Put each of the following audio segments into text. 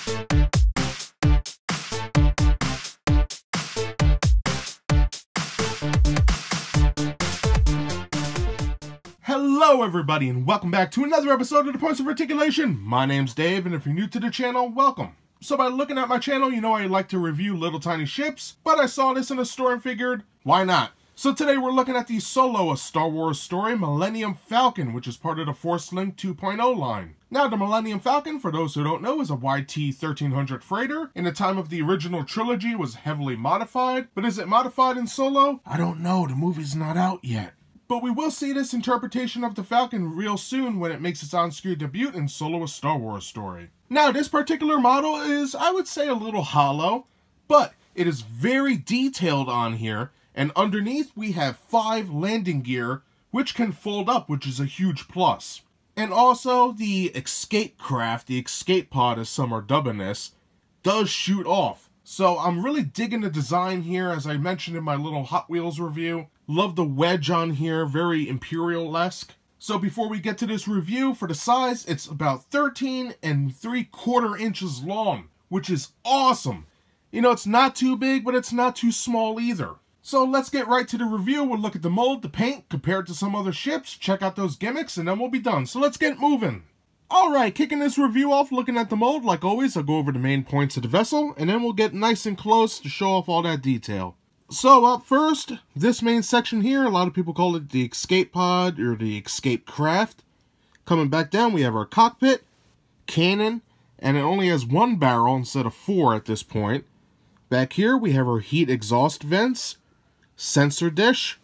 Hello everybody and welcome back to another episode of The Points of Articulation. My name's Dave and if you're new to the channel, welcome. So by looking at my channel, you know I like to review little tiny ships, but I saw this in a store and figured, why not? So today we're looking at the Solo, a Star Wars story, Millennium Falcon, which is part of the Force Link 2.0 line. Now the Millennium Falcon, for those who don't know, is a YT-1300 freighter. In the time of the original trilogy was heavily modified, but is it modified in Solo? I don't know, the movie's not out yet. But we will see this interpretation of the Falcon real soon when it makes its on-screen debut in Solo, a Star Wars story. Now, this particular model is, I would say, a little hollow, but it is very detailed on here, and underneath we have 5 landing gear, which can fold up, which is a huge plus. And also, the escape craft, the escape pod as some are dubbing this, does shoot off. So I'm really digging the design here, as I mentioned in my little Hot Wheels review. Love the wedge on here, very Imperial-esque. So before we get to this review, for the size, it's about 13 3/4 inches long, which is awesome. You know, it's not too big, but it's not too small either. So let's get right to the review. We'll look at the mold, the paint, compare it to some other ships, check out those gimmicks, and then we'll be done. So let's get moving. Alright, kicking this review off looking at the mold, like always, I'll go over the main points of the vessel, and then we'll get nice and close to show off all that detail. So up first, this main section here, a lot of people call it the escape pod, or the escape craft. Coming back down, we have our cockpit, cannon, and it only has 1 barrel instead of 4 at this point. Back here, we have our heat exhaust vents, sensor dish.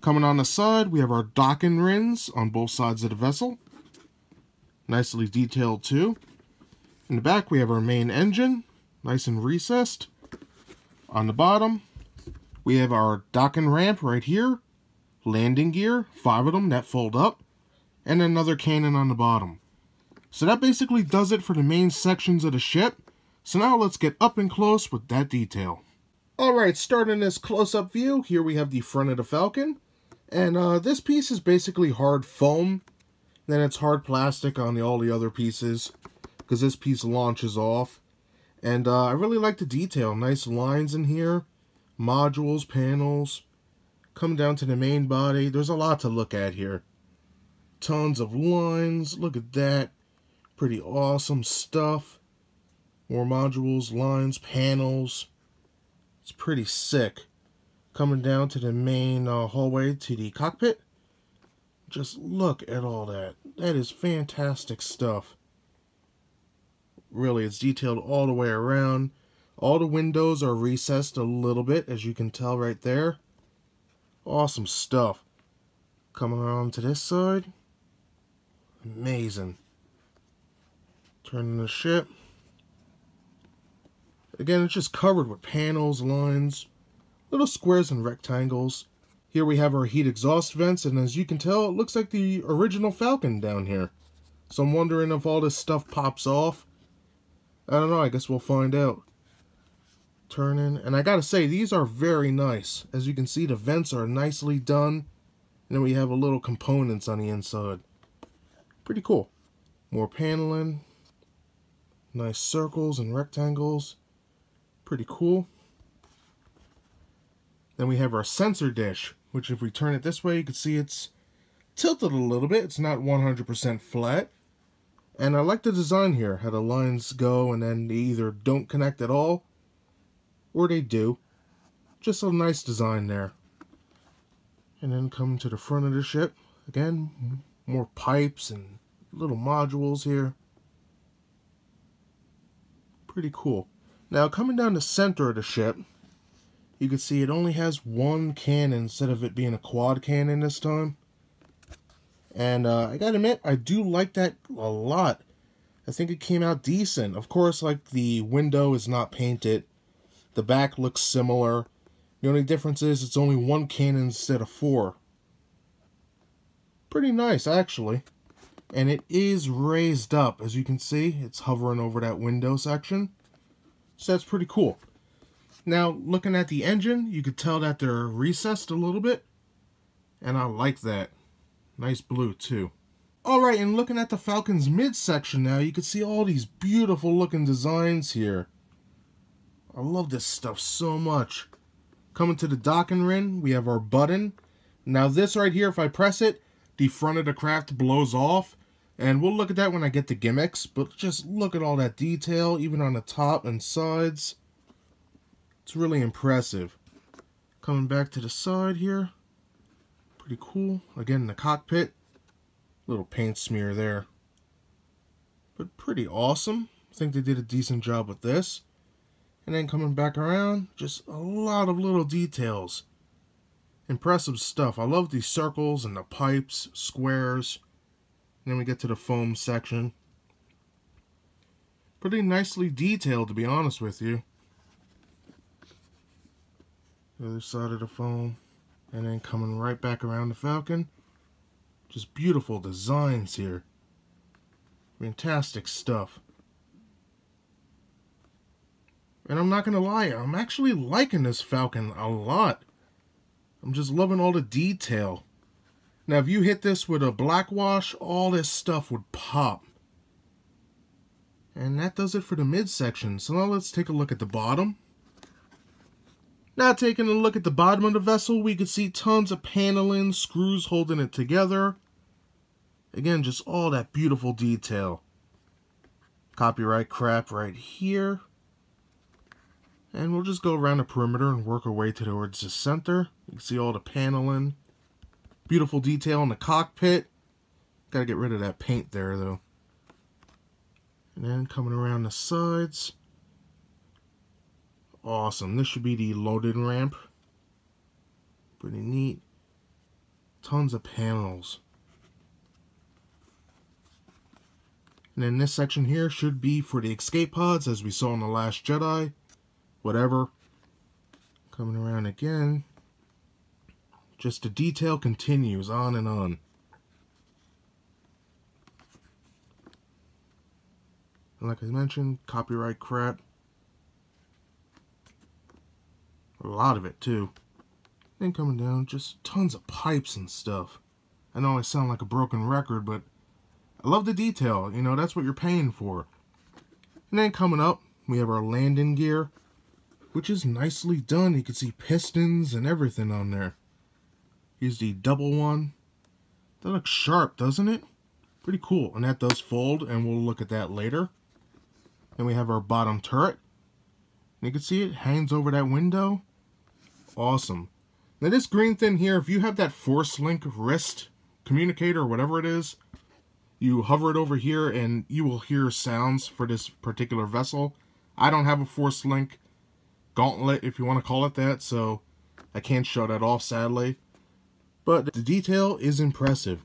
Coming on the side, we have our docking rings on both sides of the vessel. Nicely detailed too. In the back we have our main engine, nice and recessed. On the bottom we have our docking ramp right here, landing gear, 5 of them that fold up, and another cannon on the bottom. So that basically does it for the main sections of the ship. So now let's get up and close with that detail. Alright, starting this close-up view, here we have the front of the Falcon. And this piece is basically hard foam. Then it's hard plastic on all the other pieces, because this piece launches off. And I really like the detail. Nice lines in here, modules, panels. Coming down to the main body, there's a lot to look at here. Tons of lines, look at that. Pretty awesome stuff. More modules, lines, panels. It's pretty sick. Coming down to the main hallway to the cockpit. Just look at all that. That is fantastic stuff. Really, it's detailed all the way around. All the windows are recessed a little bit, as you can tell right there. Awesome stuff. Coming around to this side. Amazing. Turning the ship. Again, it's just covered with panels, lines, little squares and rectangles. Here we have our heat exhaust vents, and as you can tell, it looks like the original Falcon down here. So I'm wondering if all this stuff pops off. I don't know, I guess we'll find out. Turning, and I gotta say, these are very nice. As you can see, the vents are nicely done. And then we have a little components on the inside. Pretty cool. More paneling. Nice circles and rectangles. Pretty cool. Then we have our sensor dish, which if we turn it this way, you can see it's tilted a little bit. It's not 100% flat. And I like the design here, how the lines go and then they either don't connect at all, or they do. Just a nice design there. And then coming to the front of the ship, again, more pipes and little modules here. Pretty cool. Now coming down the center of the ship, you can see it only has 1 cannon instead of it being a quad cannon this time. And I gotta admit, I do like that a lot. I think it came out decent. Of course, like, the window is not painted. The back looks similar. The only difference is it's only 1 cannon instead of 4. Pretty nice, actually. And it is raised up. As you can see, it's hovering over that window section. So that's pretty cool. Now, looking at the engine, you could tell that they're recessed a little bit. And I like that. Nice blue, too. Alright, and looking at the Falcon's midsection now, you can see all these beautiful looking designs here. I love this stuff so much. Coming to the docking ring, we have our button. Now this right here, if I press it, the front of the craft blows off. And we'll look at that when I get to Gimmicks. But just look at all that detail, even on the top and sides. It's really impressive. Coming back to the side here. Pretty cool. Again, the cockpit. Little paint smear there. But pretty awesome. I think they did a decent job with this. And then coming back around, just a lot of little details. Impressive stuff. I love these circles and the pipes, squares. And then we get to the foam section. Pretty nicely detailed, to be honest with you. The other side of the foam. And then coming right back around the Falcon. Just beautiful designs here. Fantastic stuff. And I'm not going to lie, I'm actually liking this Falcon a lot. I'm just loving all the detail. Now if you hit this with a black wash, all this stuff would pop. And that does it for the midsection. So now let's take a look at the bottom. Now taking a look at the bottom of the vessel, we can see tons of paneling, screws holding it together. Again, just all that beautiful detail. Copyright crap right here. And we'll just go around the perimeter and work our way towards the center. You can see all the paneling. Beautiful detail in the cockpit. Gotta get rid of that paint there though. And then coming around the sides. Awesome. This should be the loading ramp. Pretty neat. Tons of panels. And then this section here should be for the escape pods, as we saw in The Last Jedi. Whatever. Coming around again. Just the detail continues on and on. And like I mentioned, copyright crap. A lot of it too. Then coming down, just tons of pipes and stuff. I know I sound like a broken record, but I love the detail. You know, that's what you're paying for. And then coming up, we have our landing gear, which is nicely done. You can see pistons and everything on there. Here's the double one. That looks sharp, doesn't it? Pretty cool. And that does fold, and we'll look at that later. Then we have our bottom turret. And you can see it hangs over that window. Awesome. Now this green thing here, if you have that Force Link wrist communicator or whatever it is, you hover it over here and you will hear sounds for this particular vessel. I don't have a Force Link gauntlet, if you want to call it that, so I can't show that off, sadly. But the detail is impressive.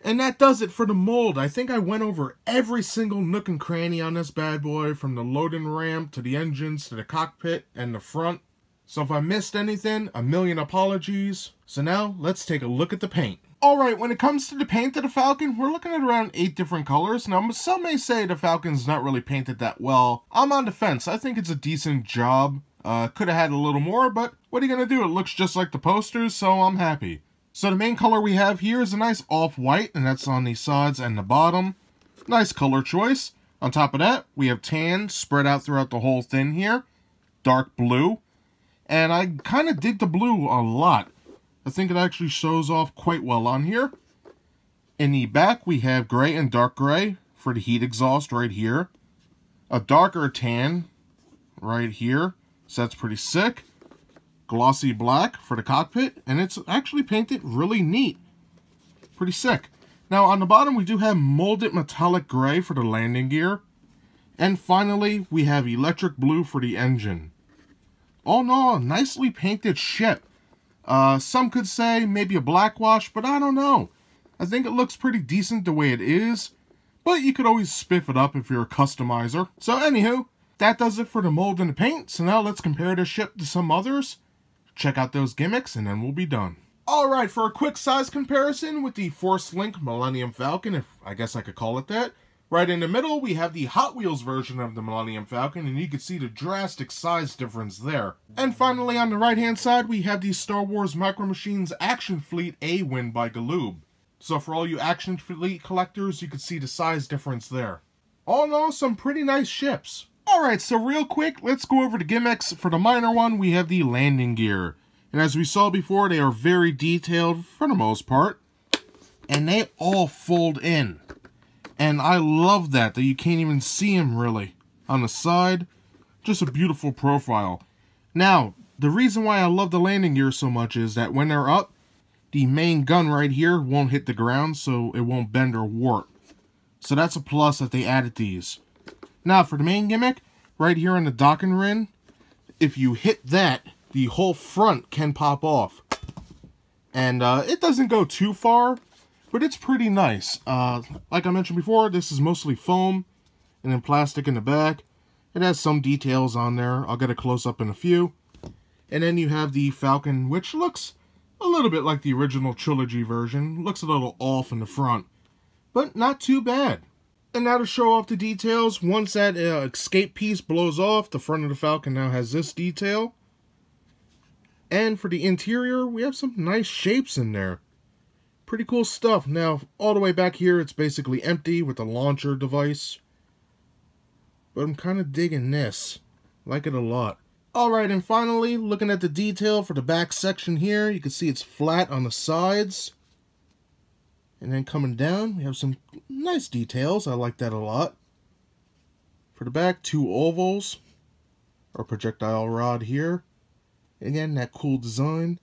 And that does it for the mold. I think I went over every single nook and cranny on this bad boy, from the loading ramp to the engines to the cockpit and the front. So if I missed anything, a million apologies. So now let's take a look at the paint. Alright, when it comes to the paint of the Falcon, we're looking at around 8 different colors. Now, some may say the Falcon's not really painted that well. I'm on the fence. I think it's a decent job. Could have had a little more, but what are you going to do? It looks just like the posters, so I'm happy. So the main color we have here is a nice off-white, and that's on the sides and the bottom. Nice color choice. On top of that, we have tan spread out throughout the whole thing here. Dark blue. And I kind of dig the blue a lot. I think it actually shows off quite well on here. In the back, we have gray and dark gray for the heat exhaust right here. A darker tan right here. So that's pretty sick. Glossy black for the cockpit. And it's actually painted really neat. Pretty sick. Now on the bottom, we do have molded metallic gray for the landing gear. And finally, we have electric blue for the engine. All in all, a nicely painted ship. Some could say maybe a black wash, but I don't know. I think it looks pretty decent the way it is, but you could always spiff it up if you're a customizer. So anywho, that does it for the mold and the paint. So now let's compare this ship to some others. Check out those gimmicks and then we'll be done. Alright, for a quick size comparison with the Force Link Millennium Falcon, if I guess I could call it that. Right in the middle, we have the Hot Wheels version of the Millennium Falcon, and you can see the drastic size difference there. And finally, on the right-hand side, we have the Star Wars Micro Machines Action Fleet A-Wing by Galoob. So for all you Action Fleet collectors, you can see the size difference there. All in all, some pretty nice ships. Alright, so real quick, let's go over to Gimmicks. For the minor one, we have the landing gear. And as we saw before, they are very detailed for the most part. And they all fold in. And I love that you can't even see them really on the side. Just a beautiful profile. Now, the reason why I love the landing gear so much is that when they're up, the main gun right here won't hit the ground, so it won't bend or warp. So that's a plus that they added these. Now, for the main gimmick, right here on the docking ring, if you hit that, the whole front can pop off. And it doesn't go too far, but it's pretty nice. Like I mentioned before, this is mostly foam and then plastic in the back. It has some details on there. I'll get a close-up in a few. And then you have the Falcon, which looks a little bit like the original trilogy version. Looks a little off in the front, but not too bad. And now to show off the details, once that escape piece blows off, the front of the Falcon now has this detail. And for the interior, we have some nice shapes in there. Pretty cool stuff. Now, all the way back here, it's basically empty with the launcher device. But I'm kind of digging this. Like it a lot. Alright, and finally, looking at the detail for the back section here, you can see it's flat on the sides. And then coming down, we have some nice details. I like that a lot. For the back, 2 ovals. Our projectile rod here. Again, that cool design.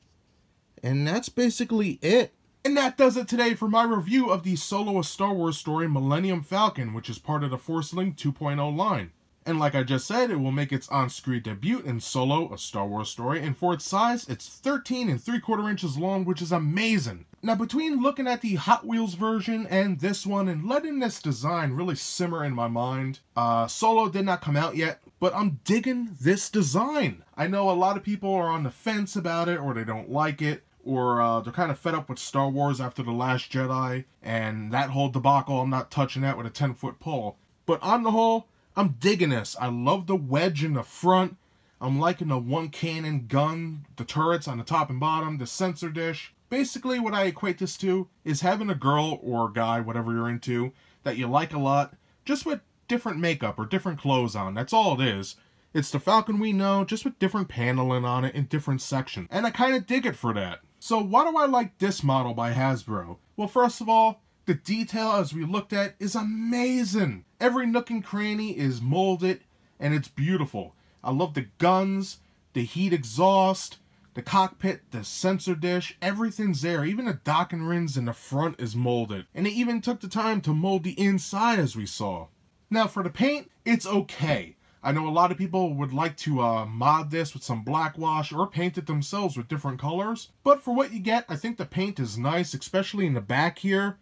And that's basically it. And that does it today for my review of the Solo A Star Wars Story Millennium Falcon, which is part of the Force Link 2.0 line. And like I just said, it will make its on-screen debut in Solo A Star Wars Story, and for its size, it's 13 3/4 inches long, which is amazing. Now, between looking at the Hot Wheels version and this one, and letting this design really simmer in my mind, Solo did not come out yet, but I'm digging this design. I know a lot of people are on the fence about it, or they don't like it, or they're kind of fed up with Star Wars after The Last Jedi, and that whole debacle, I'm not touching that with a 10-foot pole. But on the whole, I'm digging this. I love the wedge in the front. I'm liking the one cannon gun, the turrets on the top and bottom, the sensor dish. Basically, what I equate this to is having a girl or guy, whatever you're into, that you like a lot, just with different makeup or different clothes on. That's all it is. It's the Falcon we know, just with different paneling on it in different sections. And I kind of dig it for that. So why do I like this model by Hasbro? Well, first of all, the detail, as we looked at, is amazing. Every nook and cranny is molded, and it's beautiful. I love the guns, the heat exhaust, the cockpit, the sensor dish, everything's there. Even the docking rings in the front is molded. And they even took the time to mold the inside, as we saw. Now, for the paint, it's okay. I know a lot of people would like to mod this with some black wash or paint it themselves with different colors. But for what you get, I think the paint is nice, especially in the back here.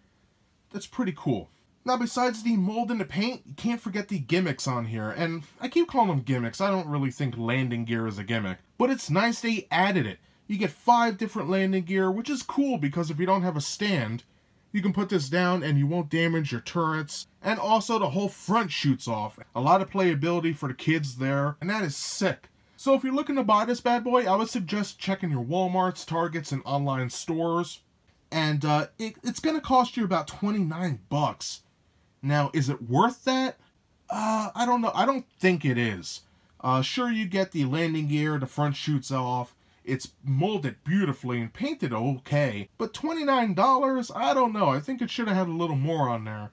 That's pretty cool. Now, besides the mold and the paint, you can't forget the gimmicks on here. And I keep calling them gimmicks. I don't really think landing gear is a gimmick. But it's nice they added it. You get 5 different landing gear, which is cool because if you don't have a stand, you can put this down and you won't damage your turrets. And also the whole front shoots off. A lot of playability for the kids there, and that is sick. So if you're looking to buy this bad boy, I would suggest checking your Walmarts, Targets, and online stores. And it's going to cost you about 29 bucks. Now, is it worth that? I don't know. I don't think it is. Sure, you get the landing gear, the front shoots off. It's molded beautifully and painted okay. But $29, I don't know. I think it should have had a little more on there.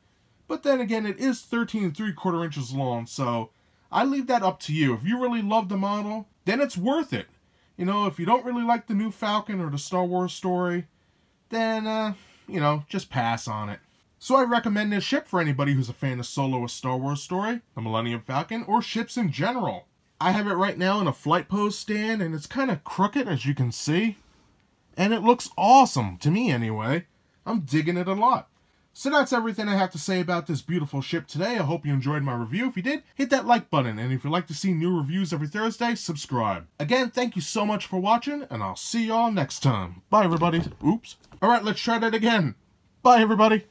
But then again, it is 13 3/4 inches long, so I leave that up to you. If you really love the model, then it's worth it. You know, if you don't really like the new Falcon or the Star Wars story, then, you know, just pass on it. So I recommend this ship for anybody who's a fan of Solo A Star Wars Story, the Millennium Falcon, or ships in general. I have it right now in a flight pose stand, and it's kind of crooked, as you can see. And it looks awesome, to me anyway. I'm digging it a lot. So that's everything I have to say about this beautiful ship today. I hope you enjoyed my review. If you did, hit that like button. And if you'd like to see new reviews every Thursday, subscribe. Again, thank you so much for watching, and I'll see y'all next time. Bye, everybody. Oops. Alright, let's try that again. Bye, everybody.